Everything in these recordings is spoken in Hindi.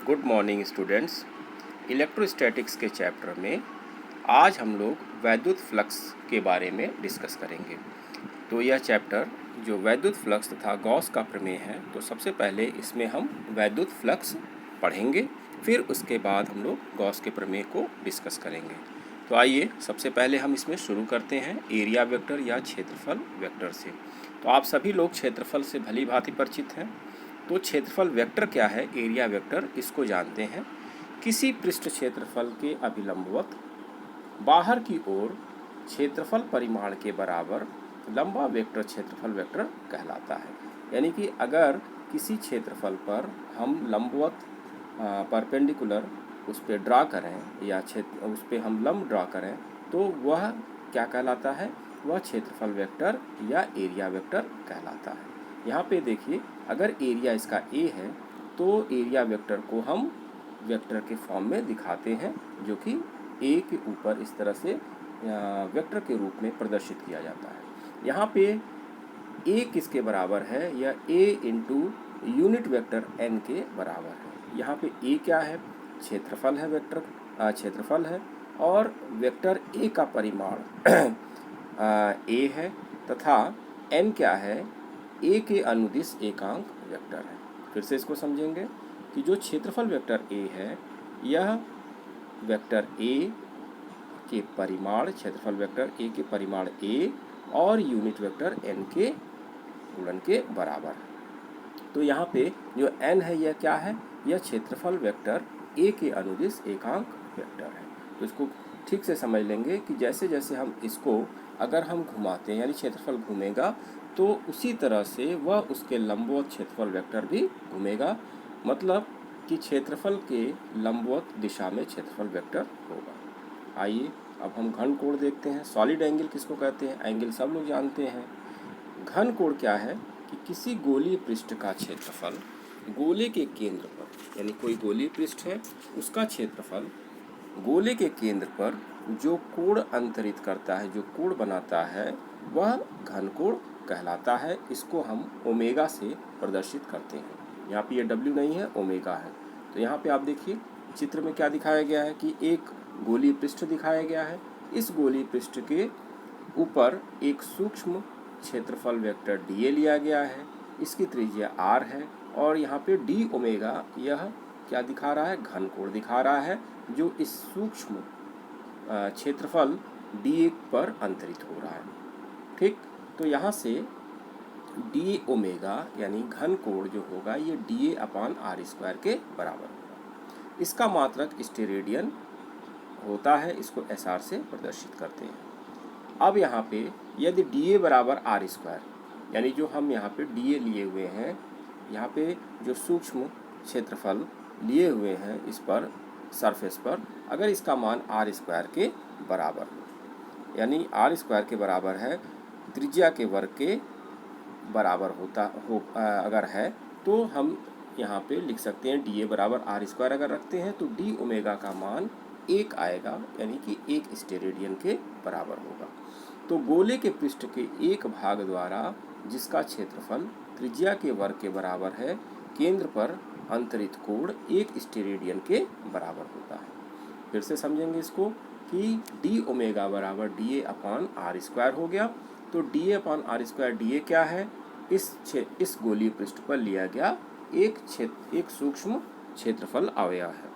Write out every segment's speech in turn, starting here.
Good morning students. इलेक्ट्रोस्टैटिक्स के चैप्टर में आज हम लोग वैद्युत फ्लक्स के बारे में डिस्कस करेंगे। तो यह चैप्टर जो वैद्युत फ्लक्स तथा गॉस का प्रमेय है, तो सबसे पहले इसमें हम वैद्युत फ्लक्स पढ़ेंगे, फिर उसके बाद हम लोग गॉस के प्रमेय को डिस्कस करेंगे। तो आइए सबसे पहले हम इसमें शुरू करते हैं एरिया वेक्टर या क्षेत्रफल वेक्टर से। तो आप सभी लोग क्षेत्रफल से भली भांति परिचित हैं। तो क्षेत्रफल वेक्टर क्या है, एरिया वेक्टर, इसको जानते हैं। किसी पृष्ठ क्षेत्रफल के अभिलंबवत बाहर की ओर क्षेत्रफल परिमाण के बराबर लंबा वेक्टर क्षेत्रफल वेक्टर कहलाता है। यानी कि अगर किसी क्षेत्रफल पर हम लंबवत परपेंडिकुलर उस पर ड्रा करें या उस पर हम लंब ड्रा करें, तो वह क्या कहलाता है, वह क्षेत्रफल वेक्टर या एरिया वेक्टर कहलाता है। यहाँ पे देखिए, अगर एरिया इसका ए है तो एरिया वेक्टर को हम वेक्टर के फॉर्म में दिखाते हैं, जो कि ए के ऊपर इस तरह से वेक्टर के रूप में प्रदर्शित किया जाता है। यहाँ पे ए किसके बराबर है, यह ए इंटू यूनिट वेक्टर एन के बराबर है। यहाँ पे ए क्या है, क्षेत्रफल है, वेक्टर क्षेत्रफल है, और वेक्टर ए का परिमाण ए है, तथा एन क्या है, ए के अनुदिश एकांक वेक्टर है। फिर से इसको समझेंगे कि जो क्षेत्रफल वेक्टर ए है, यह वेक्टर ए के परिमाण, क्षेत्रफल वेक्टर ए के परिमाण ए और यूनिट वेक्टर एन के गुणन के बराबर है। तो यहाँ पे जो एन है, यह क्या है, यह क्षेत्रफल वेक्टर ए के अनुदिश एकांक वेक्टर है। तो इसको ठीक से समझ लेंगे कि जैसे जैसे हम इसको अगर हम घुमाते हैं, यानी क्षेत्रफल घूमेगा, तो उसी तरह से वह उसके लंबवत क्षेत्रफल वेक्टर भी घूमेगा। मतलब कि क्षेत्रफल के लंबवत दिशा में क्षेत्रफल वेक्टर होगा। आइए अब हम घन कोण देखते हैं। सॉलिड एंगल किसको कहते हैं, एंगल सब लोग जानते हैं। घन कोण क्या है कि किसी गोलीय पृष्ठ का क्षेत्रफल गोले के केंद्र पर, यानी कोई गोलीय पृष्ठ है, उसका क्षेत्रफल गोले के केंद्र पर जो कोण अंतरित करता है, जो कोण बनाता है, वह घन कोण कहलाता है। इसको हम ओमेगा से प्रदर्शित करते हैं। यहाँ पे ये डब्ल्यू नहीं है, ओमेगा है। तो यहाँ पे आप देखिए चित्र में क्या दिखाया गया है कि एक गोलीय पृष्ठ दिखाया गया है। इस गोलीय पृष्ठ के ऊपर एक सूक्ष्म क्षेत्रफल वेक्टर डी ए लिया गया है। इसकी त्रिज्या आर है, और यहाँ पे डी ओमेगा यह क्या दिखा रहा है, घन कोण दिखा रहा है, जो इस सूक्ष्म क्षेत्रफल डी ए पर अंतरित हो रहा है। ठीक, तो यहाँ से डी ओमेगा यानी घन कोण जो होगा, ये D A upon R square के बराबर होगा। इसका मात्रक स्टेरेडियन होता है, इसको एस आर से प्रदर्शित करते हैं। अब यहाँ पे यदि डी ए बराबर आर स्क्वायर, यानी जो हम यहाँ पे डी ए लिए हुए हैं, यहाँ पे जो सूक्ष्म क्षेत्रफल लिए हुए हैं इस पर सरफेस पर, अगर इसका मान आर स्क्वायर के बराबर हो, यानी आर स्क्वायर के बराबर है, त्रिज्या के वर्ग के बराबर अगर है, तो हम यहाँ पे लिख सकते हैं डी ए बराबर आर स्क्वायर अगर रखते हैं तो डी ओमेगा का मान 1 आएगा, यानी कि 1 स्टेरेडियन के बराबर होगा। तो गोले के पृष्ठ के एक भाग द्वारा जिसका क्षेत्रफल त्रिज्या के वर्ग के बराबर है, केंद्र पर अंतरित कोण 1 स्टेरेडियन के बराबर होता है। फिर से समझेंगे इसको कि डी ओमेगा बराबर D A upon R square हो गया। तो D A upon R square, D A क्या है, इस गोलीय पृष्ठ पर लिया गया एक सूक्ष्म क्षेत्रफल अवयव है।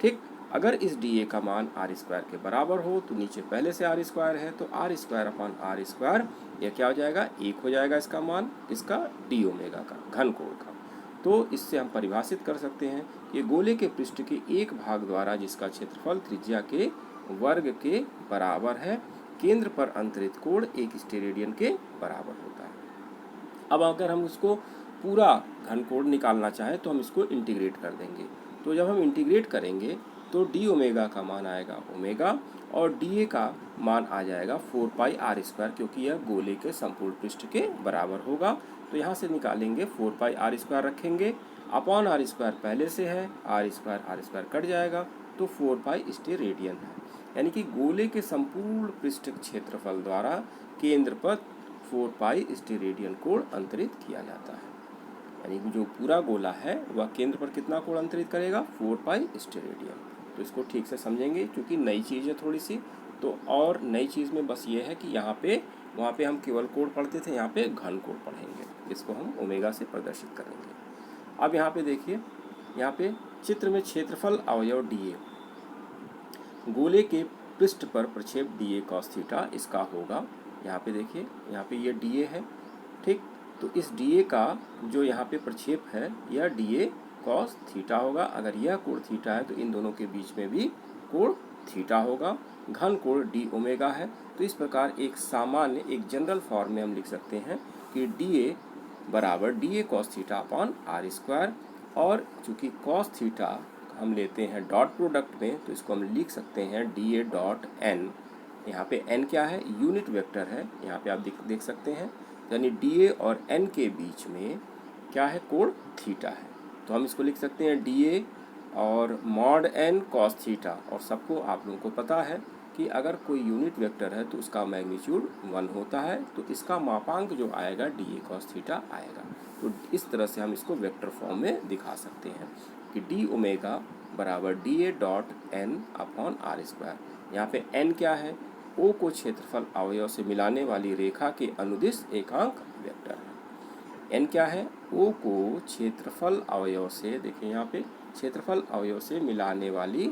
ठीक, अगर इस डी ए का मान आर स्क्वायर के बराबर हो, तो नीचे पहले से आर स्क्वायर है, तो R square upon R square यह क्या हो जाएगा, 1 हो जाएगा इसका मान, इसका डी ओमेगा का, घन कोण का। तो इससे हम परिभाषित कर सकते हैं कि गोले के पृष्ठ के एक भाग द्वारा जिसका क्षेत्रफल त्रिज्या के वर्ग के बराबर है, केंद्र पर अंतरित कोण 1 स्टेरेडियन के बराबर होता है। अब अगर हम इसको पूरा घन कोण निकालना चाहें तो हम इसको इंटीग्रेट कर देंगे। तो जब हम इंटीग्रेट करेंगे तो डी ओमेगा का मान आएगा ओमेगा, और डी ए का मान आ जाएगा 4 पाई आर स्क्वायर, क्योंकि यह गोले के संपूर्ण पृष्ठ के बराबर होगा। तो यहाँ से निकालेंगे 4 पाई आर स्क्वायर रखेंगे, अपॉन आर स्क्वायर पहले से है, आर स्क्वायर कट जाएगा, तो 4 पाई स्टेरेडियन है। यानी कि गोले के संपूर्ण पृष्ठ क्षेत्रफल द्वारा केंद्र पर 4 पाई स्टेरेडियन कोण अंतरित किया जाता है। यानी कि जो पूरा गोला है वह केंद्र पर कितना कोण अंतरित करेगा, 4 पाई स्टेरेडियन। तो इसको ठीक से समझेंगे क्योंकि नई चीज़ है थोड़ी सी। तो और नई चीज़ में बस ये है कि यहाँ पे वहाँ पे हम केवल कोण पढ़ते थे, यहाँ पे घन कोण पढ़ेंगे, इसको हम ओमेगा से प्रदर्शित करेंगे। अब यहाँ पे देखिए, यहाँ पे चित्र में क्षेत्रफल अवयव डीए, गोले के पृष्ठ पर प्रक्षेप डीए कॉस थीटा इसका होगा। यहाँ पे देखिए, यहाँ पे ये डीए है, ठीक। तो इस डीए का जो यहाँ पे प्रक्षेप है यह डीए कॉस थीटा होगा। अगर यह कोण थीटा है तो इन दोनों के बीच में भी कोण थीटा होगा। घन कोण डी ओमेगा है। तो इस प्रकार एक सामान्य, एक जनरल फॉर्म में हम लिख सकते हैं कि डीए बराबर DA cos theta upon R square. और चूँकि कॉस थीटा हम लेते हैं डॉट प्रोडक्ट में, तो इसको हम लिख सकते हैं डीए डॉट एन। यहाँ पे एन क्या है, यूनिट वेक्टर है, यहाँ पे आप देख सकते हैं। यानी डीए और एन के बीच में क्या है, कोण थीटा है। तो हम इसको लिख सकते हैं डीए और मॉड एन कॉस थीटा। और सबको आप लोगों को पता है कि अगर कोई यूनिट वेक्टर है तो उसका मैग्नीट्यूड 1 होता है, तो इसका मापांक जो आएगा डीए कॉस थीटा आएगा। तो इस तरह से हम इसको वेक्टर फॉर्म में दिखा सकते हैं कि डी ओमेगा बराबर DA dot N upon R square. यहाँ पे एन क्या है, ओ को क्षेत्रफल अवयव से मिलाने वाली रेखा के अनुदिश एकांक वेक्टर है। एन क्या है, ओ को क्षेत्रफल अवयव से, देखिए यहाँ पे क्षेत्रफल अवयव से मिलाने वाली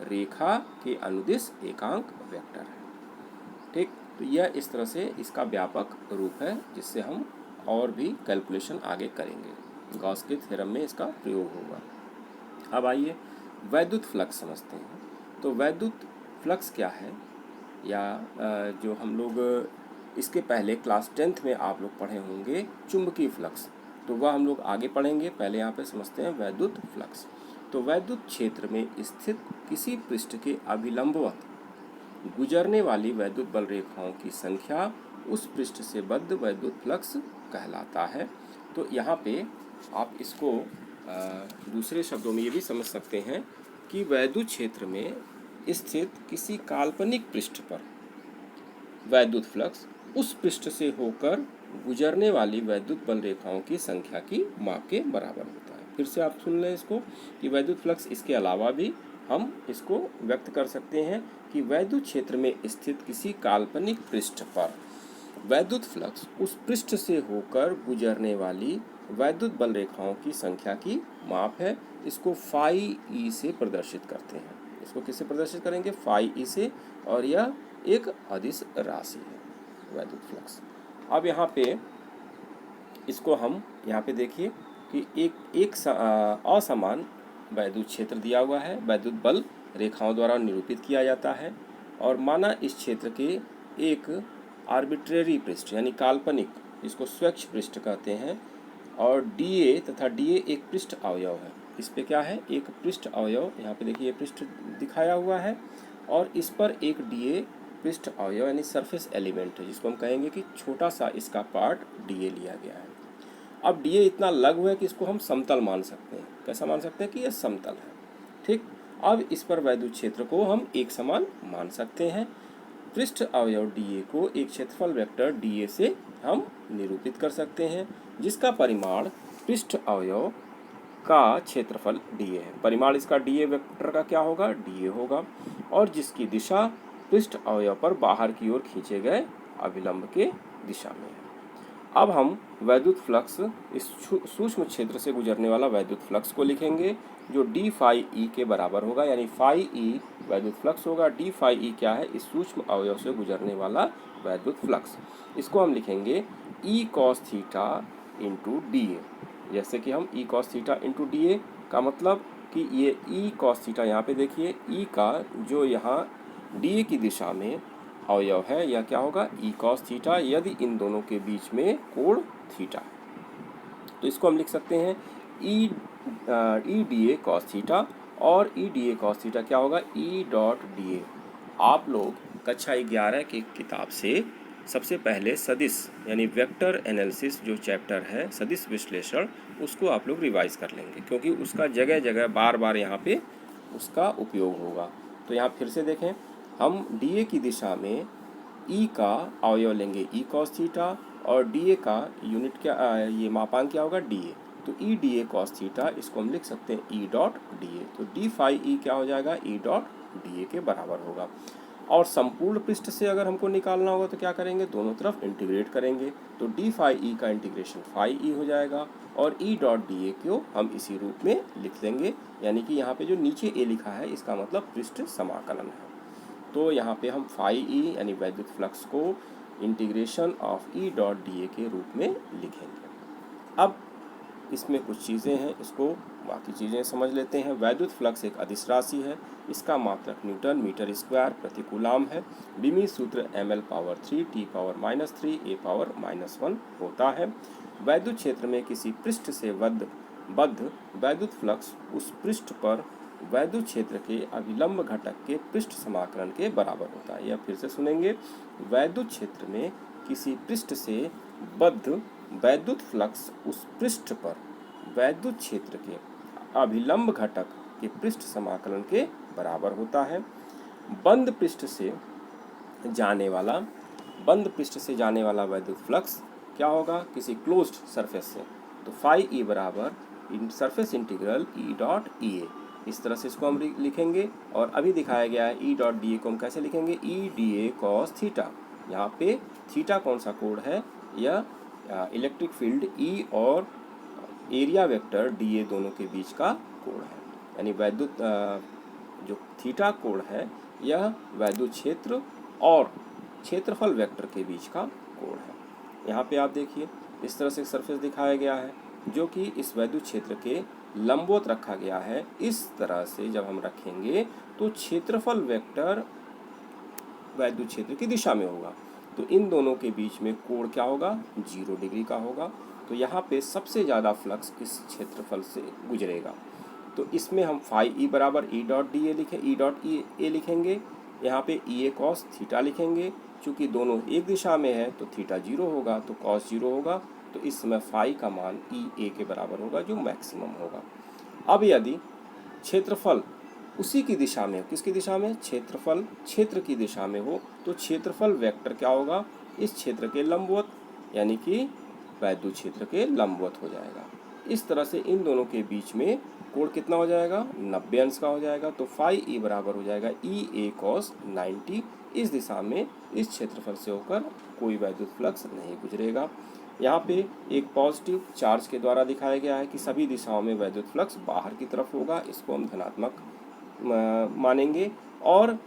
रेखा के अनुदिश एकांक वेक्टर है, ठीक। तो यह इस तरह से इसका व्यापक रूप है, जिससे हम और भी कैलकुलेशन आगे करेंगे। गॉस के थ्योरम में इसका प्रयोग होगा। अब आइए वैद्युत फ्लक्स समझते हैं। तो वैद्युत फ्लक्स क्या है, या जो हम लोग इसके पहले क्लास 10th में आप लोग पढ़े होंगे चुंबकीय फ्लक्स, तो वह हम लोग आगे पढ़ेंगे। पहले यहाँ पे समझते हैं वैद्युत फ्लक्स। तो वैद्युत क्षेत्र में स्थित किसी पृष्ठ के अभिलंबवत गुजरने वाली वैद्युत बल रेखाओं की संख्या उस पृष्ठ से बद्ध वैद्युत फ्लक्स कहलाता है। तो यहाँ पे आप इसको दूसरे शब्दों में ये भी समझ सकते हैं कि वैद्युत क्षेत्र में स्थित किसी काल्पनिक पृष्ठ पर वैद्युत फ्लक्स उस पृष्ठ से होकर गुजरने वाली वैद्युत बल रेखाओं की संख्या की माप के बराबर होता है। फिर से आप सुन लें इसको कि वैद्युत फ्लक्स इसके अलावा भी हम इसको व्यक्त कर सकते हैं कि वैद्युत क्षेत्र में स्थित किसी काल्पनिक पृष्ठ पर वैद्युत फ्लक्स उस पृष्ठ से होकर गुजरने वाली वैद्युत बल रेखाओं की संख्या की माप है। इसको फाई ई से प्रदर्शित करते हैं। इसको किससे प्रदर्शित करेंगे, फाई ई से। और यह एक अदिश राशि है वैद्युत फ्लक्स। अब यहाँ पे इसको हम यहाँ पे देखिए कि एक असमान वैद्युत क्षेत्र दिया हुआ है, वैद्युत बल रेखाओं द्वारा निरूपित किया जाता है। और माना इस क्षेत्र के एक आर्बिट्रेरी पृष्ठ यानी काल्पनिक, इसको स्वच्छ पृष्ठ कहते हैं, और डीए तथा डीए एक पृष्ठ अवयव है। इस पे क्या है, एक पृष्ठ अवयव, यहाँ पे देखिए पृष्ठ दिखाया हुआ है, और इस पर एक डीए पृष्ठ अवयव यानी सरफेस एलिमेंट है, जिसको हम कहेंगे कि छोटा सा इसका पार्ट डीए लिया गया है। अब डीए इतना लघु है कि इसको हम समतल मान सकते हैं। कैसा मान सकते हैं कि यह समतल है, ठीक। अब इस पर वैद्युत क्षेत्र को हम एक समान मान सकते हैं। पृष्ठ अवयव डीए को एक क्षेत्रफल वेक्टर डीए से हम निरूपित कर सकते हैं, जिसका परिमाण पृष्ठ अवयव का क्षेत्रफल डीए है। परिमाण इसका डीए वेक्टर का क्या होगा, डीए होगा, और जिसकी दिशा पृष्ठ अवयव पर बाहर की ओर खींचे गए अभिलंब के दिशा में है। अब हम वैद्युत फ्लक्स, इस सूक्ष्म क्षेत्र से गुजरने वाला वैद्युत फ्लक्स को लिखेंगे, जो डी फाई ई के बराबर होगा। यानी फाई ई वैद्युत फ्लक्स होगा, डी फाई ई क्या है, इस सूक्ष्म अवयव से गुजरने वाला वैद्युत फ्लक्स। इसको हम लिखेंगे E cos theta into D A. जैसे कि हम E cos theta into D A का मतलब कि ये ई कॉस थीटा, यहाँ पे देखिए ई का जो यहाँ डी ए की दिशा में अवयव है, यह क्या होगा, ई कॉस थीटा, यदि इन दोनों के बीच में कोण थीटा। तो इसको हम लिख सकते हैं E D A cos theta, और E D A cos theta क्या होगा, ई डॉट डी ए। आप लोग कक्षा 11 की किताब से सबसे पहले सदिश यानी वेक्टर एनालिसिस जो चैप्टर है, सदिश विश्लेषण, उसको आप लोग रिवाइज कर लेंगे, क्योंकि उसका जगह जगह बार बार यहाँ पे उसका उपयोग होगा। तो यहाँ फिर से देखें, हम डीए की दिशा में ई का अवयव लेंगे ई कॉस थीटा, और डीए का यूनिट क्या, ये मापांक क्या होगा, डीए। तो ई डी ए कॉस थीटा इसको हम लिख सकते हैं ई डॉट डी ए। तो डी फाई ई क्या हो जाएगा, ई डॉट डी ए के बराबर होगा। और संपूर्ण पृष्ठ से अगर हमको निकालना होगा तो क्या करेंगे, दोनों तरफ इंटीग्रेट करेंगे। तो डी फाई ई का इंटीग्रेशन फाई ई हो जाएगा और ई डॉट डी ए को हम इसी रूप में लिख देंगे, यानी कि यहाँ पे जो नीचे ए लिखा है इसका मतलब पृष्ठ समाकलन है। तो यहाँ पे हम फाई ई यानी वैद्युत फ्लक्स को integration of E dot D A के रूप में लिखेंगे। अब इसमें कुछ चीज़ें हैं, इसको बाकी चीज़ें समझ लेते हैं। वैद्युत फ्लक्स एक अदिश राशि है, इसका मात्रक न्यूटन मीटर स्क्वायर प्रति कूलाम है। बीमी सूत्र ml power 3 t power -3 a power -1 होता है। वैद्युत क्षेत्र में किसी पृष्ठ से बद्ध वैद्युत फ्लक्स उस पृष्ठ पर वैद्युत क्षेत्र के अभिलंब घटक के पृष्ठ समाकलन के बराबर होता है। यह फिर से सुनेंगे, वैद्युत क्षेत्र में किसी पृष्ठ से बद्ध वैद्युत फ्लक्स उस पृष्ठ पर वैद्युत क्षेत्र के अभिलंब घटक के पृष्ठ समाकलन के बराबर होता है। बंद पृष्ठ से जाने वाला वैद्युत फ्लक्स क्या होगा, किसी क्लोज्ड सरफेस से, तो फाई ई बराबर surface integral E dot E A, इस तरह से इसको हम लिखेंगे। और अभी दिखाया गया है ई डॉट डी ए को हम कैसे लिखेंगे, ई डी ए कॉस थीटा। यहाँ पे थीटा कौन सा कोड है, यह इलेक्ट्रिक फील्ड ई और एरिया वेक्टर डी ए दोनों के बीच का कोण है, यानी वैद्युत जो थीटा कोण है यह वैद्युत क्षेत्र और क्षेत्रफल वेक्टर के बीच का कोण है। यहाँ पे आप देखिए इस तरह से सरफेस दिखाया गया है जो कि इस वैद्युत क्षेत्र के लंबवत रखा गया है। इस तरह से जब हम रखेंगे तो क्षेत्रफल वेक्टर वैद्युत क्षेत्र की दिशा में होगा, तो इन दोनों के बीच में कोण क्या होगा, 0 डिग्री का होगा। तो यहाँ पे सबसे ज़्यादा फ्लक्स किस क्षेत्रफल से गुजरेगा, तो इसमें हम फाई ई बराबर ई डॉट डी ए लिखेंगे। यहाँ पे ई ए कॉस थीटा लिखेंगे, चूँकि दोनों एक दिशा में है तो थीटा 0 होगा तो कॉस 0 होगा, तो इस समय फाई का मान ई ए के बराबर होगा जो मैक्सिमम होगा। अब यदि क्षेत्रफल उसी की दिशा में, किसकी दिशा में, क्षेत्रफल क्षेत्र की दिशा में हो, तो क्षेत्रफल वेक्टर क्या होगा, इस क्षेत्र के लंबवत, यानी कि वैद्युत क्षेत्र के लंबवत हो जाएगा। इस तरह से इन दोनों के बीच में कोण कितना हो जाएगा, 90 अंश का हो जाएगा। तो फाई ई बराबर हो जाएगा ई ए कॉस 90। इस दिशा में इस क्षेत्रफल से होकर कोई वैद्युत फ्लक्स नहीं गुजरेगा। यहाँ पे एक पॉजिटिव चार्ज के द्वारा दिखाया गया है कि सभी दिशाओं में वैद्युत फ्लक्स बाहर की तरफ होगा, इसको हम धनात्मक मानेंगे। और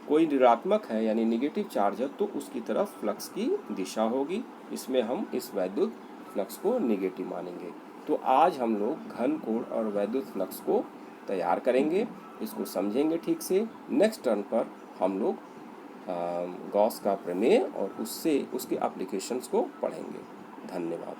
कोई ऋणात्मक है यानी निगेटिव चार्ज है तो उसकी तरफ फ्लक्स की दिशा होगी, इसमें हम इस वैद्युत फ्लक्स को निगेटिव मानेंगे। तो आज हम लोग घन कोण और वैद्युत फ्लक्स को तैयार करेंगे, इसको समझेंगे ठीक से। नेक्स्ट टर्न पर हम लोग गॉस का प्रमेय और उससे उसके एप्लीकेशंस को पढ़ेंगे। धन्यवाद।